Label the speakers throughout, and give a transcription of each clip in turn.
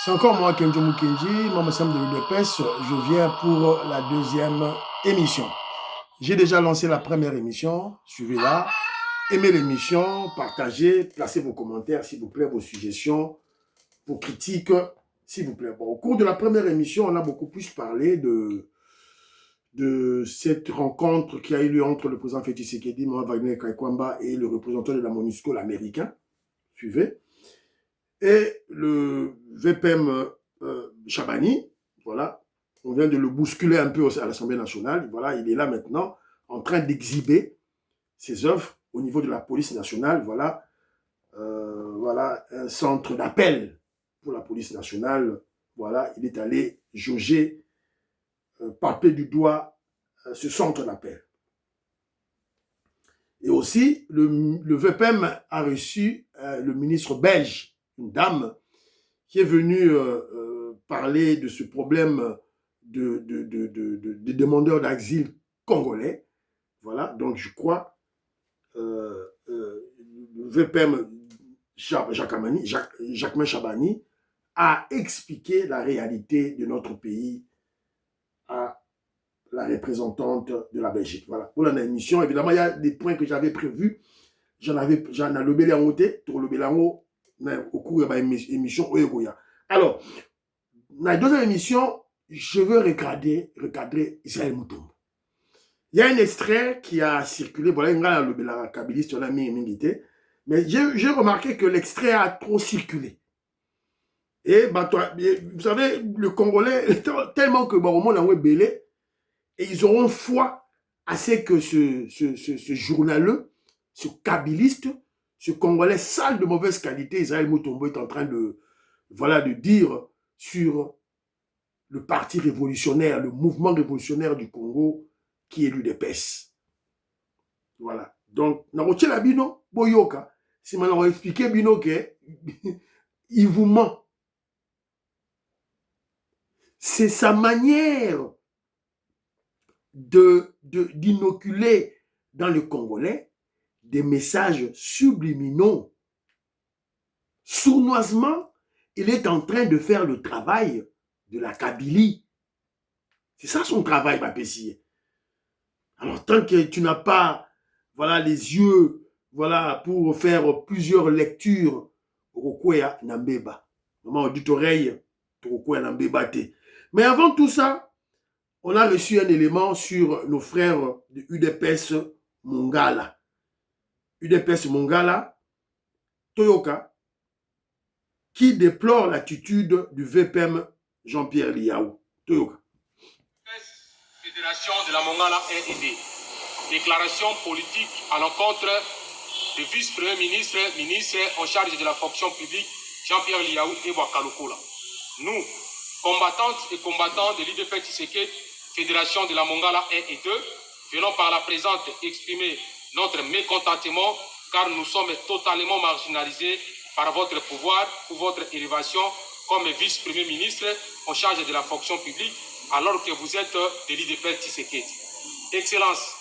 Speaker 1: C'est encore moi, Kenjo Mukenji, membre simple de l'UDPS. Je viens pour la deuxième émission. J'ai déjà lancé la première émission. Suivez-la. Aimez l'émission, partagez, placez vos commentaires, s'il vous plaît, vos suggestions, vos critiques, s'il vous plaît. Bon, au cours de la première émission, on a beaucoup plus parlé de cette rencontre qui a eu lieu entre le président Félix Tshisekedi, Mohamed Wagner Kaikwamba et le représentant de la MONUSCO, l'américain. Suivez. Et le VPM Chabani, voilà, on vient de le bousculer un peu à l'Assemblée nationale. Voilà, il est là maintenant en train d'exhiber ses œuvres au niveau de la police nationale. Voilà, voilà un centre d'appel pour la police nationale. Voilà, il est allé jauger, palper du doigt ce centre d'appel. Et aussi, le VPM a reçu le ministre belge, une dame, qui est venue parler de ce problème de demandeurs d'asile congolais. Voilà, donc je crois le VPM Jacquemain Chabani a expliqué la réalité de notre pays à la représentante de la Belgique. Voilà, pour l'émission, évidemment, il y a des points que j'avais prévus. J'en ai lobé en haut, pour lobé en haut, au cours de l'émission. Alors, dans la deuxième émission, je veux recadrer Israël Moutombo. Il y a un extrait qui a circulé, voilà, il y a le kabiliste, mais j'ai remarqué que l'extrait a trop circulé. Et vous savez, le Congolais, tellement que au monde a belé, et ils auront foi à ce que ce journaleux, ce kabiliste, ce Congolais sale de mauvaise qualité, Israël Moutombo est en train de, voilà, de dire sur le parti révolutionnaire, le mouvement révolutionnaire du Congo, qui est l'UDPS. Voilà. Donc, Naroche Labino, Boyoka, si on a expliqué Bino que il vous ment. C'est sa manière d'inoculer dans le Congolais des messages subliminaux. Sournoisement, il est en train de faire le travail de la Kabylie. C'est ça son travail, ma Pessier. Alors, tant que tu n'as pas, voilà, les yeux, voilà, pour faire plusieurs lectures, Rokwea Nambeba. Maman, on dit oreille, Rokwea Nambeba te. Mais avant tout ça, on a reçu un élément sur nos frères de UDPS Mongala. UDPS Mongala, Toyoka, qui déplore l'attitude du VPM Jean-Pierre Liaou. Toyoka.
Speaker 2: Fédération de la Mongala RD. Déclaration politique à l'encontre du vice-premier ministre, ministre en charge de la fonction publique, Jean-Pierre Liaou et Wakalokola. Nous, combattantes et combattants de l'IDP Tshisekedi, Fédération de la Mongala 1 et 2, venons par la présente exprimer notre mécontentement car nous sommes totalement marginalisés par votre pouvoir ou votre élévation comme vice-premier ministre en charge de la fonction publique alors que vous êtes de l'IDP Tshisekedi. Excellence,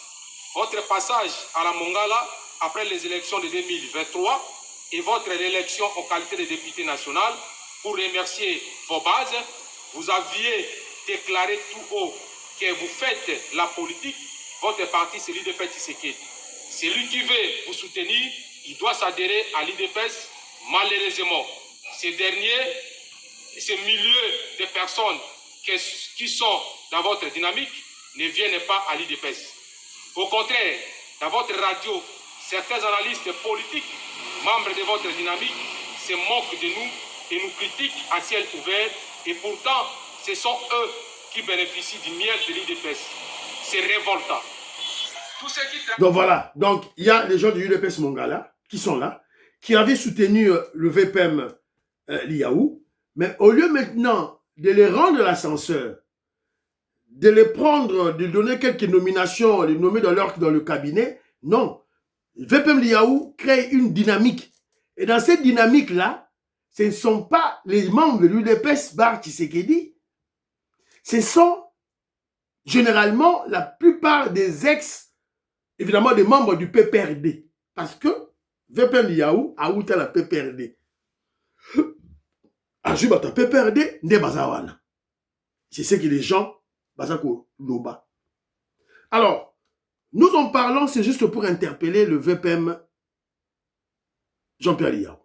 Speaker 2: votre passage à la Mongala après les élections de 2023 et votre réélection en qualité de député national pour remercier vos bases, vous aviez déclaré tout haut que vous faites la politique, votre parti c'est l'IDP Tshisekedi. Celui qui veut vous soutenir, il doit s'adhérer à l'IDPS. Malheureusement, ces derniers, ces milliers de personnes qui sont dans votre dynamique ne viennent pas à l'IDPS. Au contraire, dans votre radio, certains analystes politiques, membres de votre dynamique, se moquent de nous et nous critiquent à ciel ouvert et pourtant, ce sont eux qui bénéficient du miel de l'IDPS. C'est révoltant.
Speaker 1: Donc voilà, donc il y a les gens du UDPS Mongala qui sont là, qui avaient soutenu le VPM Liaou, mais au lieu maintenant de les rendre l'ascenseur, de les prendre, de donner quelques nominations, de les nommer dans le cabinet, non. Le VPM Liaou crée une dynamique. Et dans cette dynamique-là, ce ne sont pas les membres de l'UDPS Bar Tshisekedi, ce sont généralement la plupart des évidemment des membres du PPRD. Parce que VPM Liaou a outé la PPRD. Azui bata PPRD, nde bazawana. C'est ce que les gens, bazako loba. Alors, nous en parlons, c'est juste pour interpeller le VPM Jean-Pierre Liao.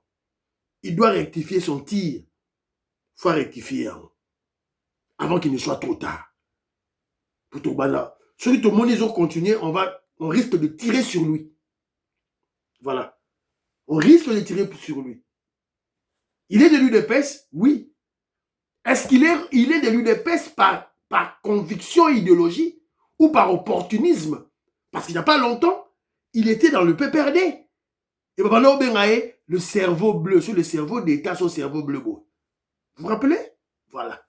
Speaker 1: Il doit rectifier son tir. Il faut rectifier avant qu'il ne soit trop tard. Pour tout bala. Ceux qui te montrent, ils ont continué, on risque de tirer sur lui. Voilà. On risque de tirer sur lui. Il est de l'UDPS? Oui. Est-ce qu'il est, de l'UDPS par conviction idéologie ou par opportunisme? Parce qu'il n'y a pas longtemps, il était dans le PPRD. Et Babalo Bengae, le cerveau bleu, sur le cerveau d'État, son cerveau bleu. Vous vous rappelez? Voilà.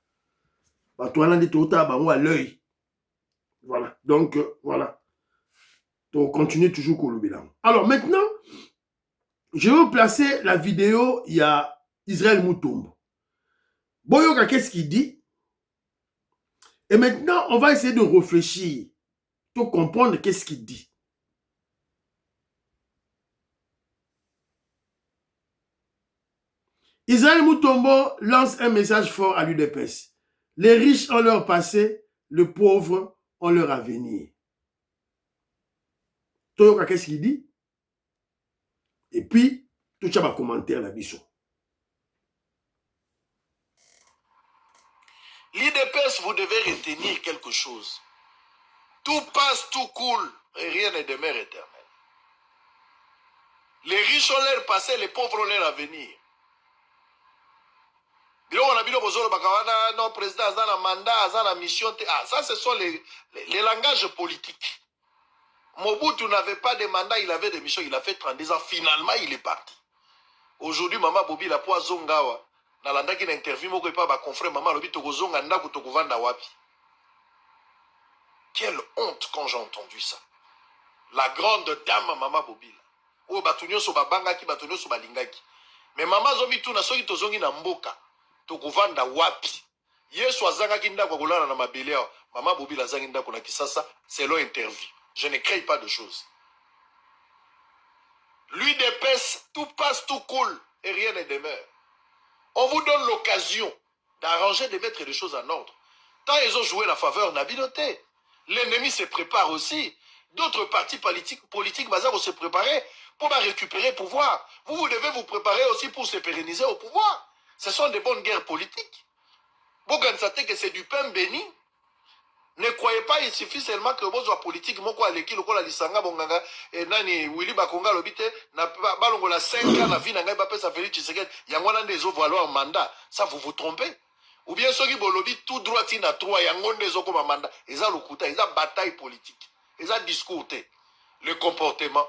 Speaker 1: Toi, là, on à l'œil. Voilà. Donc, voilà. Donc, continuez toujours Kolobilam. Alors, maintenant, je vais vous placer la vidéo, il y a Israël Moutombo. Boyoka, qu'est-ce qu'il dit? Et maintenant, on va essayer de réfléchir pour comprendre qu'est-ce qu'il dit. Israël Moutombo lance un message fort à l'UDPS. Les riches ont leur passé, les pauvres ont leur avenir. Toyoka, qu'est-ce qu'il dit? Et puis, tout ça va commenter la biso.
Speaker 3: L'IDPS, vous devez retenir quelque chose. Tout passe, tout coule, et rien n'est demeure éternel. Les riches ont leur passé, les pauvres ont leur avenir. Non, président, a un mandat, a une mission. Ah, ça, ce sont les langages politiques. Mobutu n'avait pas de mandat, il avait des missions, il a fait 32 ans. Finalement, il est parti. Aujourd'hui, Maman Bobi, la poa zongawa. Nalanda qui n'interview, moko pas ba confrère Maman Lobi tokozonga ndaku tokovanda wapi. Quelle honte quand j'ai entendu ça. La grande dame Maman Bobi. Ou batunyo so babangaki, batunyo so balingaki. Mais Maman Zobi tout na soki tozongi na mboka. Tokovanda wapi. Yesu azangaki ndako kolala na mabele. Maman Bobi la zangi ndako na Kisasa, c'est leur interview. Je ne crée pas de choses. L'UDPS, tout passe, tout coule et rien ne demeure. On vous donne l'occasion d'arranger, de mettre les choses en ordre. Tant ils ont joué la faveur, Nabiloté. L'ennemi se prépare aussi. D'autres partis politiques vont se préparer pour récupérer le pouvoir. Vous devez vous préparer aussi pour se pérenniser au pouvoir. Ce sont des bonnes guerres politiques. Vous pensez que c'est du pain béni. Ne croyez pas, il suffit seulement que vous soyez politique, moko aleki lokola lisanga bonganga et nani Willy Bakonga lobite na balongo la 5 ans la vie nanga ba pesa Félix Tshisekedi yango na ndezo valoir mandat, ça vous vous trompez. Ou bien ceux qui bolobi tout droit tina 3 yango ndezo comme mandat, eza lokuta, eza bataille politique, eza discours, le comportement,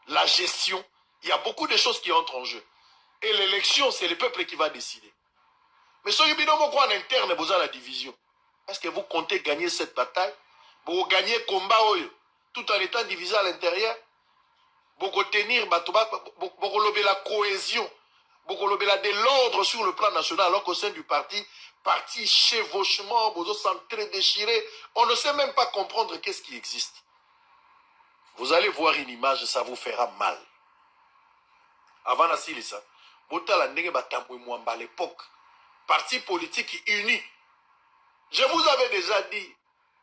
Speaker 3: la gestion, il y a beaucoup de choses qui entrent en jeu. Et l'élection, c'est le peuple qui va décider. Mais ceux qui binomo quoi en interne, vous avez la division. Est-ce que vous comptez gagner cette bataille? Vous gagnez le combat tout en étant divisé à l'intérieur? Vous tenir la cohésion, vous de l'ordre sur le plan national, alors qu'au sein du parti chevauchement, vous s'entre-déchirer. On ne sait même pas comprendre qu'est-ce qui existe. Vous allez voir une image, ça vous fera mal. Avant la silisa, vous allez à l'époque, parti politique uni. Je vous avais déjà dit,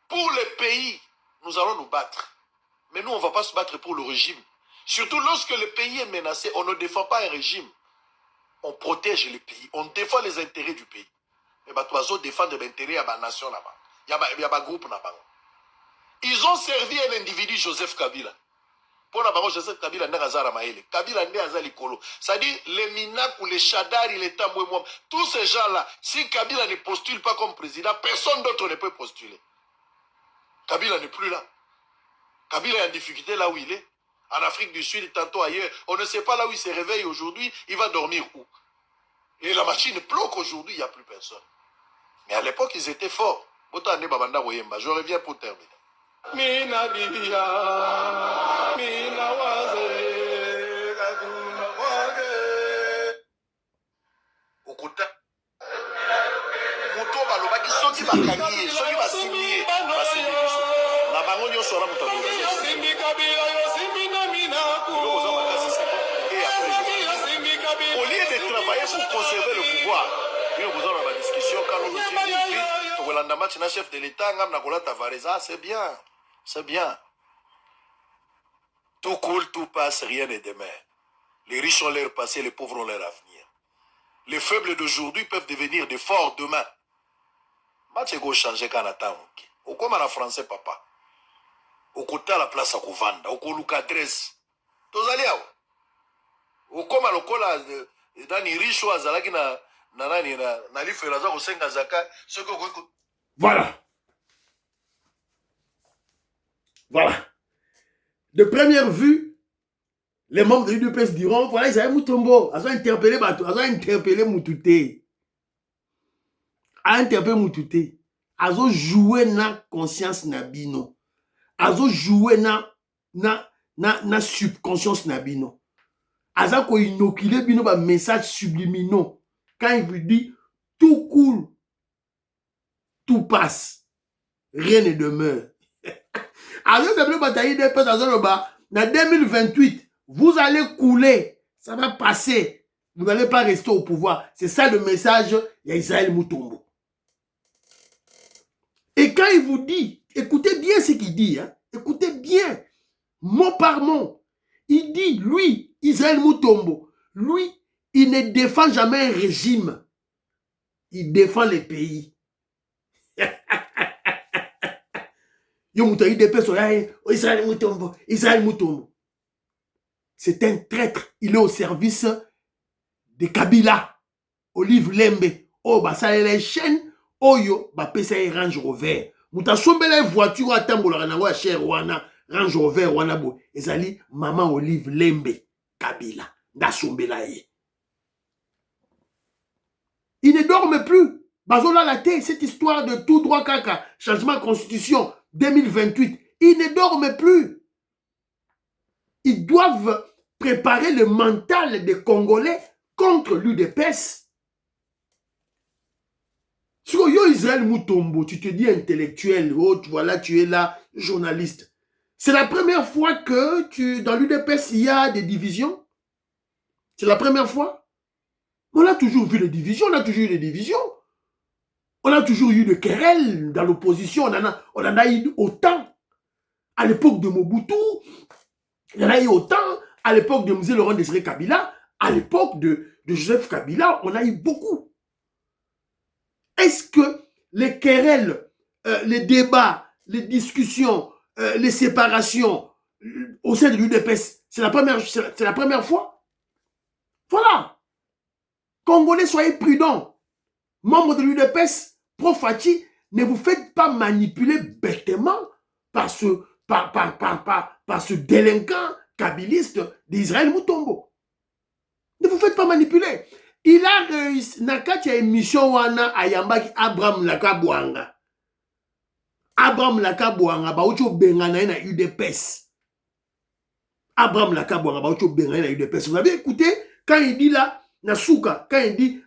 Speaker 3: pour le pays, nous allons nous battre. Mais nous, on ne va pas se battre pour le régime. Surtout lorsque le pays est menacé, on ne défend pas un régime. On protège le pays, on défend les intérêts du pays. Et bah, tu vas défendre l'intérêt de la nation là-bas. Il y a un groupe là-bas. Ils ont servi un individu, Joseph Kabila. Pour la Joseph Kabila, Kabila c'est-à-dire les Minak ou les Chadari, les Tambouemouam, tous ces gens-là, si Kabila ne postule pas comme président, personne d'autre ne peut postuler. Kabila n'est plus là. Kabila est en difficulté là où il est. En Afrique du Sud, tantôt ailleurs. On ne sait pas là où il se réveille aujourd'hui, il va dormir où. Et la machine bloque aujourd'hui, il n'y a plus personne. Mais à l'époque, ils étaient forts. Je reviens pour terminer. Mina Libya, Mina Waze, Kaduna Wage. Okuta. Muto balobaki soki bakangi, soki basimbi, basimbi. Na bango nyo sora muto balobaki. Simbi Kabila yo simbi na mina ku. Et après, au lieu de travailler pour conserver le pouvoir, Nous avons une discussion quand nous aussi vite. Pour le match, le chef de l'État, c'est bien. C'est bien. Tout coule, tout passe, rien n'est demain. Les riches ont leur passé, les pauvres ont leur avenir. Les faibles d'aujourd'hui peuvent devenir des forts demain. Match est changer quand on attend. Au comme en français, papa. Au côté à la place à Kouvanda, au côté à l'adresse. Tous allez au comme à l'okola, dans les riches, ou à Zalaki, na l'iféraza, au Senga Zaka, ce que vous.
Speaker 1: Voilà. Voilà. De première vue, les membres de l'UDPS diront, voilà, ils avaient Moutombo, ils ont interpellé Moutouté. A interpellé Moutouté. Ils ont joué na conscience nabino. Ils ont joué na subconscience nabino. Ils ont inoculé bino ba message subliminaux. Quand il vous dit, tout coule, tout passe, rien ne demeure. Alors, vous avez bataillé des personnes en 2028, vous allez couler, ça va passer. Vous n'allez pas rester au pouvoir. C'est ça le message d'Israël Moutombo. Et quand il vous dit, écoutez bien ce qu'il dit, hein, écoutez bien, mot par mot, il dit, lui, Israël Moutombo, lui, il ne défend jamais un régime, il défend les pays. Israël Moutombo. C'est un traître. Il est au service de Kabila. Olive Lembe. Oh, bah ça les chaînes. Oh yo, bah pesa Range Rover. Mouta sombela voiture à tambola na wa cher wana Range Rover wana bo. Ezali maman Olive Lembe Kabila. Da sombela ye. Il ne dorme plus. Bazola la tête, cette histoire de tout droit caca, changement de constitution 2028, ils ne dorment plus. Ils doivent préparer le mental des Congolais contre l'UDPS. Sur Yo Israël Moutombo, tu te dis intellectuel, oh, voilà, tu es là, journaliste. C'est la première fois que dans l'UDPS, il y a des divisions. C'est la première fois. On a toujours vu les divisions, on a toujours eu des divisions. On a toujours eu des querelles dans l'opposition, on en a eu autant. À l'époque de Mobutu, il y en a eu autant. À l'époque de M. Laurent Désiré Kabila, à l'époque de Joseph Kabila, on a eu beaucoup. Est-ce que les querelles, les débats, les discussions, les séparations au sein de l'UDPS, c'est la première fois? Voilà. Congolais, soyez prudents. Membres de l'UDPS, Pro-Fachi, ne vous faites pas manipuler bêtement par ce délinquant kabiliste d'Israël Moutombo. Ne vous faites pas manipuler. Il a réussi, Nakati a émission wana ayambaki Abraham Lakabouanga. Abraham Lakabouanga, baoucho bengana na UDPS. Abraham Lakabouanga, baoucho bengana na UDPS. Vous avez écouté quand il dit là, Nasuka, quand il dit,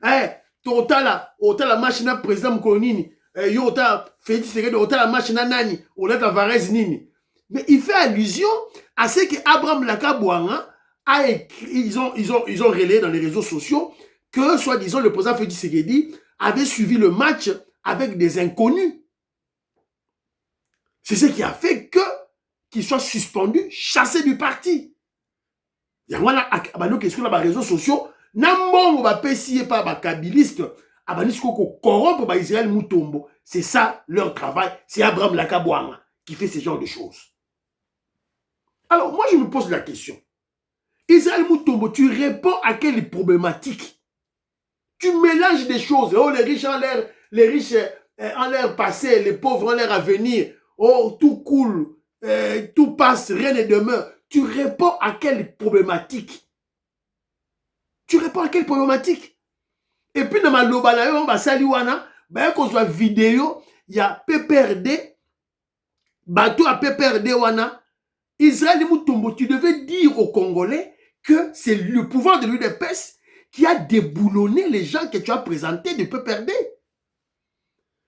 Speaker 1: Totala machine président Mkonini, Yota Félix Tshisekedi, la machine nani, Olata Varese nini. Mais il fait allusion à ce que Abraham Lakabouanga a écrit, ils ont relayé dans les réseaux sociaux que, soi-disant, le président Félix Tshisekedi avait suivi le match avec des inconnus. C'est ce qui a fait qu'il soit suspendu, chassé du parti. Il y a voilà, qu'est-ce que les réseaux sociaux, Nambongo ba pesiye pa ba kabiliste, abanisko ko corrompre ba Israël Moutombo. C'est ça leur travail. C'est Abraham Lakabouanga qui fait ce genre de choses. Alors, moi, je me pose la question. Israël Moutombo, tu réponds à quelle problématique? Tu mélanges des choses. Oh, les riches en l'air passé, les pauvres en l'air à venir. Oh, tout coule, tout passe, rien ne demeure. Tu réponds à quelle problématique? Tu réponds à quelle problématique? Et puis, dans ma lobana, on va saliwana, ben, qu'on soit vidéo, il y a PPRD, bateau à PPRD wana, Israël Moutombo, tu devais dire aux Congolais que c'est le pouvoir de l'UDPS qui a déboulonné les gens que tu as présentés de PPRD.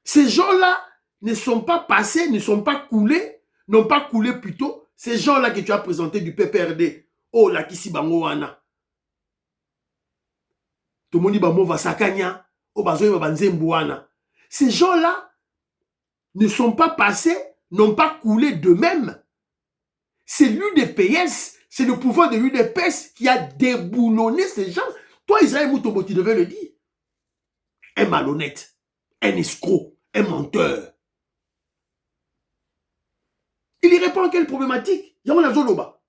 Speaker 1: Ces gens-là ne sont pas passés, ne sont pas coulés, n'ont pas coulé plutôt, ces gens-là que tu as présentés du PPRD. Oh, la Kisibango wana. Tout le monde dit, bah, va sakanya. Ces gens-là ne sont pas passés, n'ont pas coulé d'eux-mêmes. C'est l'UDPS, c'est le pouvoir de l'UDPS qui a déboulonné ces gens. Toi, Israël Mutombo, tu devais le dire. Un malhonnête, un escroc, un menteur. Il y répond à quelle problématique? Yamona Zoloba.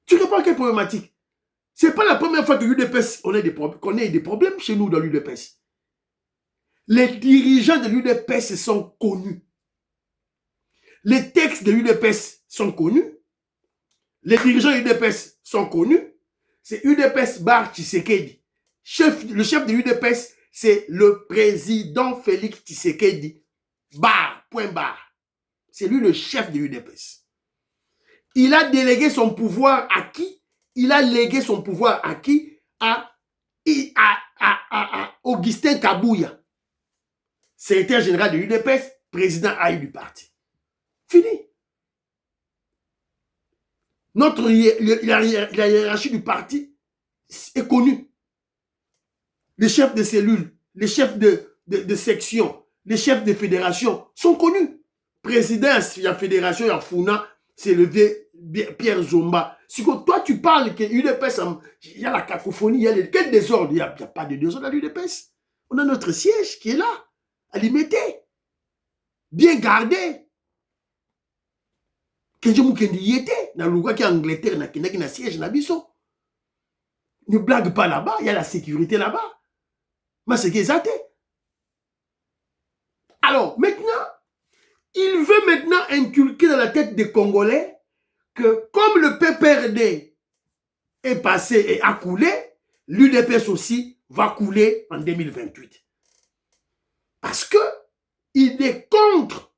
Speaker 1: Tu réponds à quelle problématique? C'est pas la première fois que l'UDPS, qu'on ait des problèmes chez nous dans l'UDPS. Les dirigeants de l'UDPS sont connus. Les textes de l'UDPS sont connus. Les dirigeants de l'UDPS sont connus. C'est UDPS Bar Tshisekedi. Le chef de l'UDPS, c'est le président Félix Tshisekedi. Bar, point barre. C'est lui le chef de l'UDPS. Il a délégué son pouvoir à qui? Il a légué son pouvoir à qui? À Augustin Kabouya, secrétaire général de l'UDPS, président AI du parti. Fini. La hiérarchie du parti est connue. Les chefs de cellules, les chefs de section, les chefs de fédération sont connus. Président de la fédération Yafuna, c'est le Pierre Zomba. Si toi tu parles que l'UDPS, il y a la cacophonie, il y a quel désordre? Il n'y a pas de désordre à l'UDPS. On a notre siège qui est là, à l'imiter, bien gardé. Kenji Mukendi y était, dans le roi qui est en Angleterre, qui a siège dans Bisso. Ne blague pas là-bas, il y a la sécurité là-bas. Mais c'est qu'ils étaient. Alors, maintenant, il veut maintenant inculquer dans la tête des Congolais que comme le PPRD est passé et a coulé, l'UDPS aussi va couler en 2028. Parce que il est contre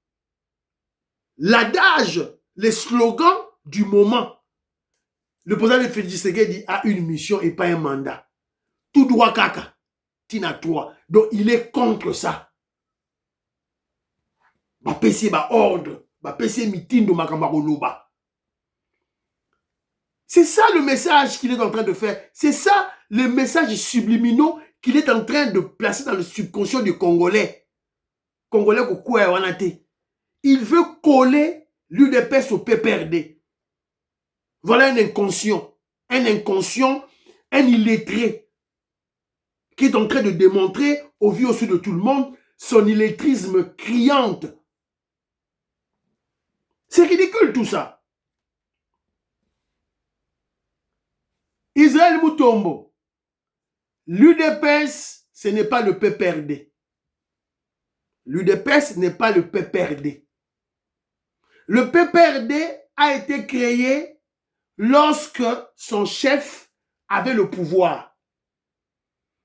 Speaker 1: l'adage, les slogans du moment. Le président de Félix Tshisekedi a une mission et pas un mandat. Tout droit kaka, tina toi. Donc il est contre ça. Ba PC ba ordre, ba PC mitindo makamba koloba. C'est ça le message qu'il est en train de faire. C'est ça le message subliminaux qu'il est en train de placer dans le subconscient du Congolais. Congolais kokoué wanate. Il veut coller l'UDPS au PPRD. Voilà un inconscient, un illettré qui est en train de démontrer au vu au sud de tout le monde son illettrisme criante. C'est ridicule tout ça. Israël Mutombo, l'UDPS, ce n'est pas le PPRD. L'UDPS n'est pas le PPRD. Le PPRD a été créé lorsque son chef avait le pouvoir.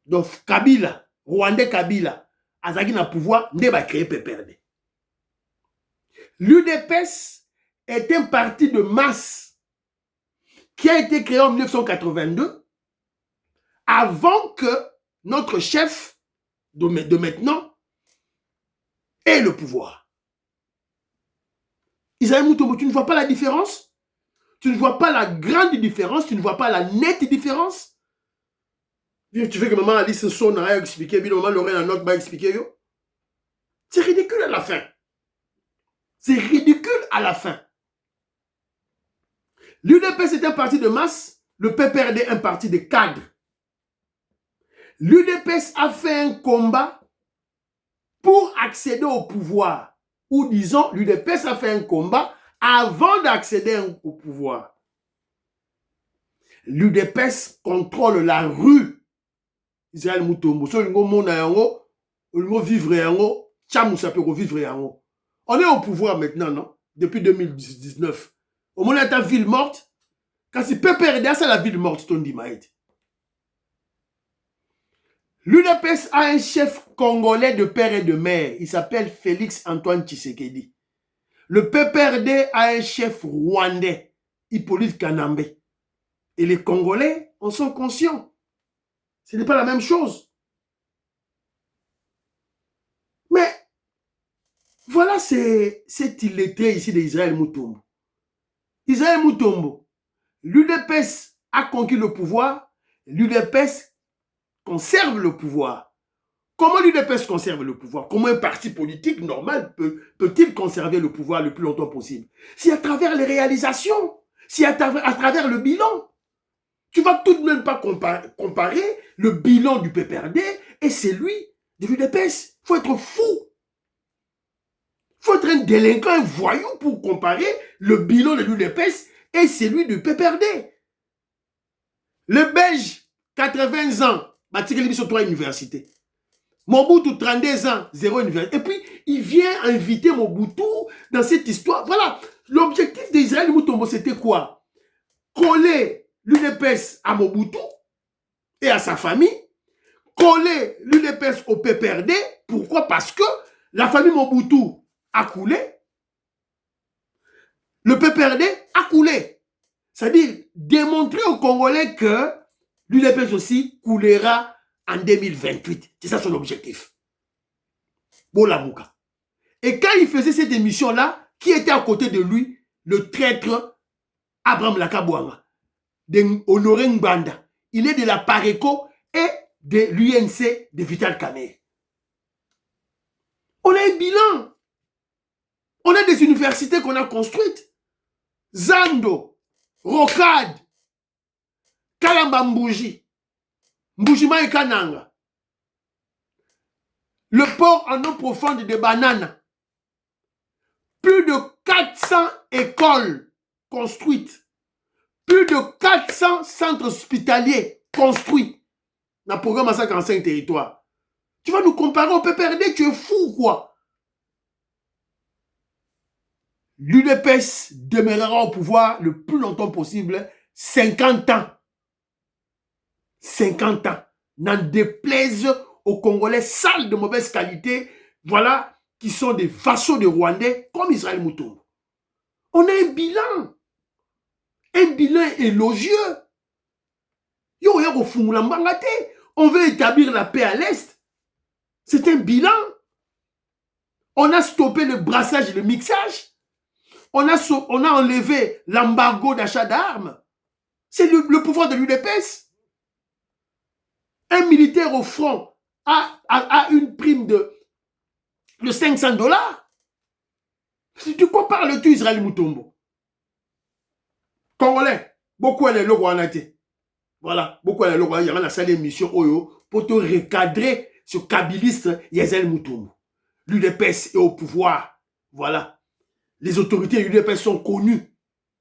Speaker 1: Donc Kabila, Rwandais Kabila, Azagi na pouvoir, ne va créer PPRD. L'UDPS est un parti de masse qui a été créé en 1982 avant que notre chef de maintenant ait le pouvoir. Isaïe Mutombo, tu ne vois pas la différence? Tu ne vois pas la grande différence? Tu ne vois pas la nette différence? Tu veux que maman Alice Son a expliqué, maman Lorraine Note va expliquer. C'est ridicule à la fin. C'est ridicule à la fin. L'UDPS est un parti de masse, le PPRD un parti de cadres. L'UDPS a fait un combat pour accéder au pouvoir. Ou disons, l'UDPS a fait un combat avant d'accéder au pouvoir. L'UDPS contrôle la rue. Israël Mutombo. On est au pouvoir maintenant, non? Depuis 2019. Au moment où ta ville morte, quand c'est PPRD, c'est la ville morte, ton dit Maït. L'UDPS a un chef congolais de père et de mère. Il s'appelle Félix Antoine Tshisekedi. Le PPRD a un chef rwandais, Hippolyte Kanambe. Et les Congolais en sont conscients. Ce n'est pas la même chose. Mais voilà cet illettré ici d'Israël Mutombo. Israël Mutombo, l'UDPS a conquis le pouvoir. L'UDPS conserve le pouvoir. Comment l'UDPS conserve le pouvoir? Comment un parti politique normal peut-il conserver le pouvoir le plus longtemps possible? C'est à travers les réalisations, c'est à travers le bilan. Tu vas tout de même pas comparer le bilan du PPRD et celui de l'UDPS. Il faut être fou. Il faut être un délinquant, un voyou pour comparer le bilan de l'UDPS et celui du PPRD. Le Belge, 80 ans, Batikeli sur 3 universités. Mobutu, 32 ans, 0 université. Et puis, il vient inviter Mobutu dans cette histoire. Voilà, l'objectif d'Israël Mutombo, c'était quoi? Coller l'UDPS à Mobutu et à sa famille, coller l'UDPS au PPRD. Pourquoi? Parce que la famille Mobutu a coulé, le PPRD a coulé. C'est-à-dire démontrer aux Congolais que l'UDPS aussi coulera en 2028. C'est ça son objectif. Bolamouka. Et quand il faisait cette émission-là, qui était à côté de lui? Le traître Abraham Lakabouanga, de Honoré Ngbanda. Il est de la Pareco et de l'UNC de Vital Kamerhe. On a un bilan. On a des universités qu'on a construites. Zando, Rocade, Kalamba Mbouji, Mboujima et Kananga. Le port en eau profonde de Banana. Plus de 400 écoles construites. Plus de 400 centres hospitaliers construits dans le programme à 55 territoires. Tu vas nous comparer au PPRD, tu es fou quoi? L'UDPS demeurera au pouvoir le plus longtemps possible, 50 ans. 50 ans. N'en déplaise aux Congolais sales de mauvaise qualité, voilà, qui sont des vassaux de Rwandais, comme Israël Mutombo. On a un bilan élogieux. On veut établir la paix à l'Est. C'est un bilan. On a stoppé le brassage et le mixage. On a enlevé l'embargo d'achat d'armes. C'est le pouvoir de l'UDPS. Un militaire au front a une prime de $500. De quoi parles-tu, Israël Mutombo? Congolais, beaucoup est le logo en été. Voilà, beaucoup est le logo. Il y a une salle d'émission pour te recadrer ce kabiliste Israël Mutombo. L'UDPS est au pouvoir. Voilà. Les autorités de l'UDPS sont connues.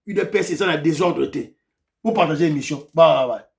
Speaker 1: UDPS est dans la désordreté. Vous partagez l'émission. Bye bye bye.